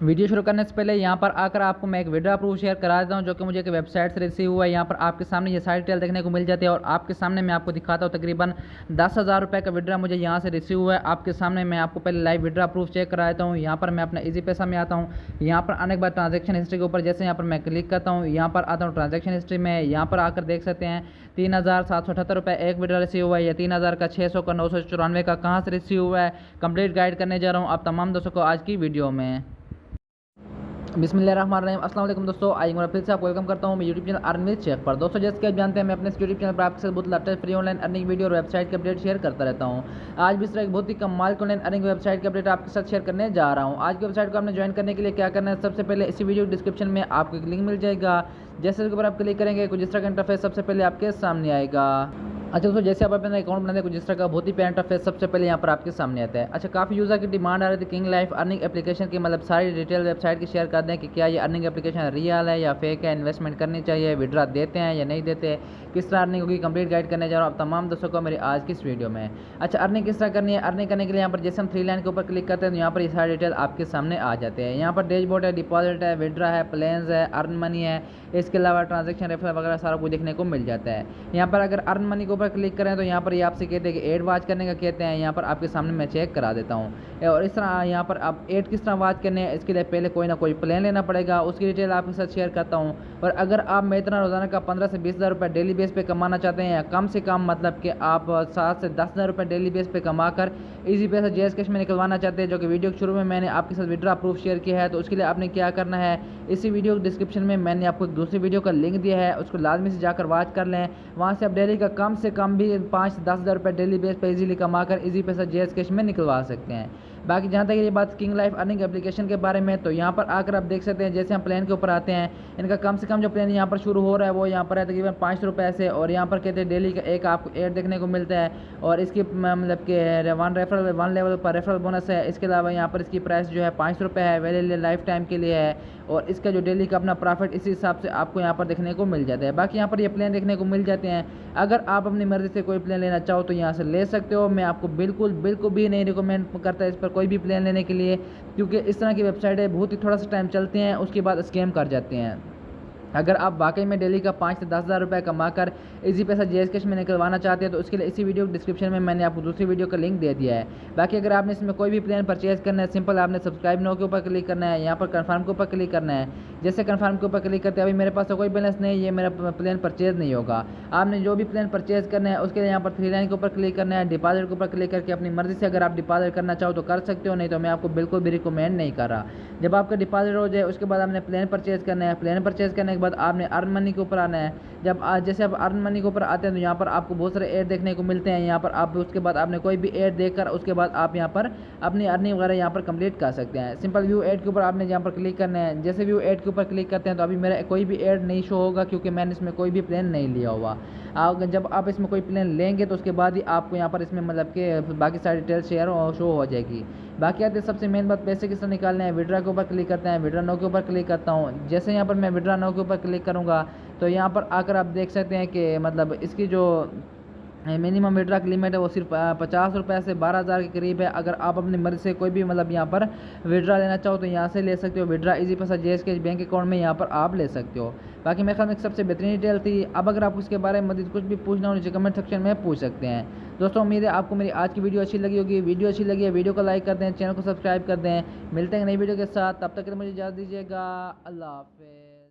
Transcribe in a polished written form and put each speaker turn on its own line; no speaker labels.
Video शुरू करने से पहले यहाँ पर आकर आपको मैं एक विड्रा प्रूफ शेयर करा देता हूँ जो कि मुझे एक वेबसाइट से रिसीव हुआ है। यहाँ पर आपके सामने ये सारी डिटेल देखने को मिल जाती है और आपके सामने मैं आपको दिखाता हूँ तकरीबन 10,000 रुपये का विड्रा मुझे यहाँ से रिसीव हुआ है। आपके सामने मैं आपको पहले लाइव विड्रा प्रूफ चेक करा देता हूँ। यहाँ पर मैं अपना ईजी पैसा में आता हूँ। यहाँ पर आने के बाद ट्रांजेक्शन हिस्ट्री के ऊपर जैसे यहाँ पर मैं क्लिक करता हूँ, यहाँ पर आता हूँ ट्रांजेक्शन हिस्ट्री में। यहाँ पर आकर देख सकते हैं 3,778 रुपये एक विड्रा रिसीव हुआ है। या 3,000 का 600 का 994 का कहाँ से रिसीव हुआ है कंप्लीट गाइड करने जा रहा हूँ आप तमाम दोस्तों को आज की वीडियो में। बिस्मिल्लाहिर्रहमानिर्रहीम। अस्सलाम वालेकुम दोस्तों, आई मैं फिर से आपको वेलकम करता हूँ मैं YouTube channel earn with Shaikh पर। दोस्तों जैसे कि आप जानते हैं मैं अपने यूट्यूब चैनल पर आपके साथ बहुत latest free online earning video और वेबसाइट के अपडेट शेयर करता रहता हूँ। आज भी इस तरह एक बहुत ही कमाल ऑनलाइन अर्निंग वेबसाइट के अपडेट आपके साथ शेयर करने जा रहा हूँ। आज की वेबसाइट को आपने ज्वाइन करने के लिए क्या करना है, सबसे पहले इसी वीडियो डिस्क्रिप्शन में आपको एक लिंक मिल जाएगा। जैसे उसके ऊपर आप क्लिक करेंगे कुछ इस तरह का इंटरफेस सबसे पहले आपके सामने आएगा। अच्छा दोस्तों जैसे आप अपना अकाउंट बनाते हैं कुछ इस तरह का बहुत ही प्यारा इंटरफेस सबसे पहले यहाँ पर आपके सामने आता है। अच्छा काफ़ी यूज़र की डिमांड आ रही थी किंग लाइफ अर्निंग एप्लीकेशन की, मतलब सारी डिटेल वेबसाइट की शेयर कर दें कि क्या ये अर्निंग एप्लीकेशन रियल है या फेक है, इन्वेस्टमेंट करनी चाहिए, विड्रा देते हैं या नहीं देते, किस तरह अर्निंग होगी, कंप्लीट गाइड करने जा रहा हूँ आप तमाम दोस्तों को मेरी आज की इस वीडियो में। अच्छा अर्निंग किस तरह करनी है, अर्निंग करने के लिए यहाँ पर जैसे हम थ्री लाइन के ऊपर क्लिक करते हैं तो यहाँ पर ये सारी डिटेल आपके सामने आ जाते हैं। यहाँ पर डैशबोर्ड है, डिपॉजिट है, विड्रा है, प्लेन्स है, अर्न मनी है, इसके अलावा ट्रांजेक्शन रेफर वगैरह सारा कुछ देखने को मिल जाता है। यहाँ पर अगर अर्न मनी के ऊपर क्लिक करें तो यहाँ पर ये आपसे कहते हैं कि एड वॉच करने का कहते हैं। यहाँ पर आपके सामने मैं चेक करा देता हूँ। और इस तरह यहाँ पर आप एड किस तरह वॉच करने हैं इसके लिए पहले कोई ना कोई प्लान लेना पड़ेगा, उसकी डिटेल आपके साथ शेयर करता हूँ। और अगर आप मैं इतना रोज़ाना का 15 से 20 हज़ार रुपये डेली बेस पे कमाना चाहते हैं या कम से कम मतलब कि आप 7 से 10 हज़ार रुपये डेली बेस पे कमा कर इजी पैसा जेएस कैश में निकलवाना चाहते हैं, जो कि वीडियो के शुरू में मैंने आपके साथ विड्रा प्रूफ शेयर किया है, तो उसके लिए आपने क्या करना है, इसी वीडियो के डिस्क्रिप्शन में मैंने आपको एक दूसरी वीडियो का लिंक दिया है, उसको लाजमी से जाकर वॉच कर लें। वहाँ से आप डेली का कम से कम भी 5 से 10 हज़ार रुपये डेली बेस पे इजीली कमा कर इजी पैसा जेएस कैश में निकलवा सकते हैं। बाकी जहाँ तक ये बात किंग लाइफ अर्निंग एप्लीकेशन के बारे में, तो यहाँ पर आकर आप देख सकते हैं जैसे हम प्लान के ऊपर आते हैं, इनका कम से कम जो प्लान यहाँ पर शुरू हो रहा है वो यहाँ पर है तकरीबन 5 रुपये से। और यहाँ पर कहते हैं डेली का एक आपको एड देखने को मिलता है और इसकी मतलब कि वन लेवल पर रेफरल बोनस है। इसके अलावा यहाँ पर इसकी प्राइस जो है 5 रुपये है, वैलिड लाइफ टाइम के लिए है। और इसका जो डेली का अपना प्रॉफिट इसी हिसाब से आपको यहाँ पर देखने को मिल जाता है। बाकी यहाँ पर ये प्लान देखने को मिल जाते हैं। अगर आप अपनी मर्ज़ी से कोई प्लान लेना चाहो तो यहाँ से ले सकते हो। मैं आपको बिल्कुल भी नहीं रिकमेंड करता इस पर कोई भी प्लान लेने के लिए, क्योंकि इस तरह की वेबसाइटें बहुत ही थोड़ा सा टाइम चलते हैं उसके बाद स्कैम कर जाते हैं। अगर आप वाकई में डेली का 5 से 10 हज़ार रुपये कमा कर इजी पैसा जेएस कैश में निकलवाना चाहते हैं तो उसके लिए इसी वीडियो डिस्क्रिप्शन में मैंने आपको दूसरी वीडियो का लिंक दे दिया है। बाकी अगर आपने इसमें कोई भी प्लान परचेज करना है, सिंपल आपने सब्सक्राइब नो के ऊपर क्लिक करना है, यहाँ पर कन्फर्म के ऊपर क्लिक करना है। जैसे कन्फर्म के ऊपर क्लिक करते हैं अभी मेरे पास तो कोई बैलेंस नहीं, ये मेरा प्लान परचेज नहीं होगा। आपने जो भी प्लान परचेज करना है उसके लिए यहाँ पर थ्री लाइन के ऊपर क्लिक करना है, डिपॉजिट के ऊपर क्लिक करके अपनी मर्जी से अगर आप डिपॉजिट करना चाहो तो कर सकते हो, नहीं तो मैं आपको बिल्कुल भी रिकमेंड नहीं कर रहा। जब आपका डिपॉजिट हो जाए उसके बाद आपने प्लान परचेज करना है, प्लान परचेज करने के बाद आपने अर्न मनी के ऊपर आना है। जब जैसे आप अर्न मनी के ऊपर आते हैं तो यहाँ पर आपको बहुत सारे ऐड देखने को मिलते हैं। यहाँ पर आप उसके बाद आपने कोई भी ऐड देखकर उसके बाद आप यहाँ पर अपनी अर्निंग वगैरह यहाँ पर कंप्लीट कर सकते हैं। सिंपल व्यू ऐड के ऊपर आपने यहाँ पर क्लिक करना है। जैसे व्यू ऐड के ऊपर क्लिक करते हैं तो अभी मेरा कोई भी ऐड नहीं शो होगा क्योंकि मैंने इसमें कोई भी प्लान नहीं लिया हुआ। जब आप इसमें कोई प्लान लेंगे तो उसके बाद ही आपको यहाँ पर इसमें मतलब कि बाकी सारी डिटेल शेयर शो हो जाएगी। बाकी आते सबसे मेन बात पैसे किस तरह निकालने हैं, विड्रा के ऊपर क्लिक करते हैं, विड्रा नो के ऊपर क्लिक करता हूँ। जैसे यहाँ पर मैं विड्रा नो के ऊपर क्लिक करूँगा तो यहाँ पर आकर आप देख सकते हैं कि मतलब इसकी जो मिनिमम विड्रा की लिमिट है वो सिर्फ 50 रुपये से 12,000 के करीब है। अगर आप अपनी मर्जी से कोई भी मतलब यहाँ पर विड्रा लेना चाहो तो यहाँ से ले सकते हो। विड्रा इजी पैसा जेएस के बैंक अकाउंट में यहाँ पर आप ले सकते हो। बाकी मेरे ख्याल में सबसे बेहतरीन डिटेल थी। अब अगर आप उसके बारे में मजीद कुछ भी पूछना हो नीचे कमेंट सेक्शन में पूछ सकते हैं। दोस्तों उम्मीद है आपको मेरी आज की वीडियो अच्छी लगी होगी। वीडियो अच्छी लगी है वीडियो को लाइक कर दें, चैनल को सब्सक्राइब कर दें। मिलते हैं नई वीडियो के साथ, तब तक के लिए मुझे इजाज़त दीजिएगा। अल्लाह हाफ़िज़।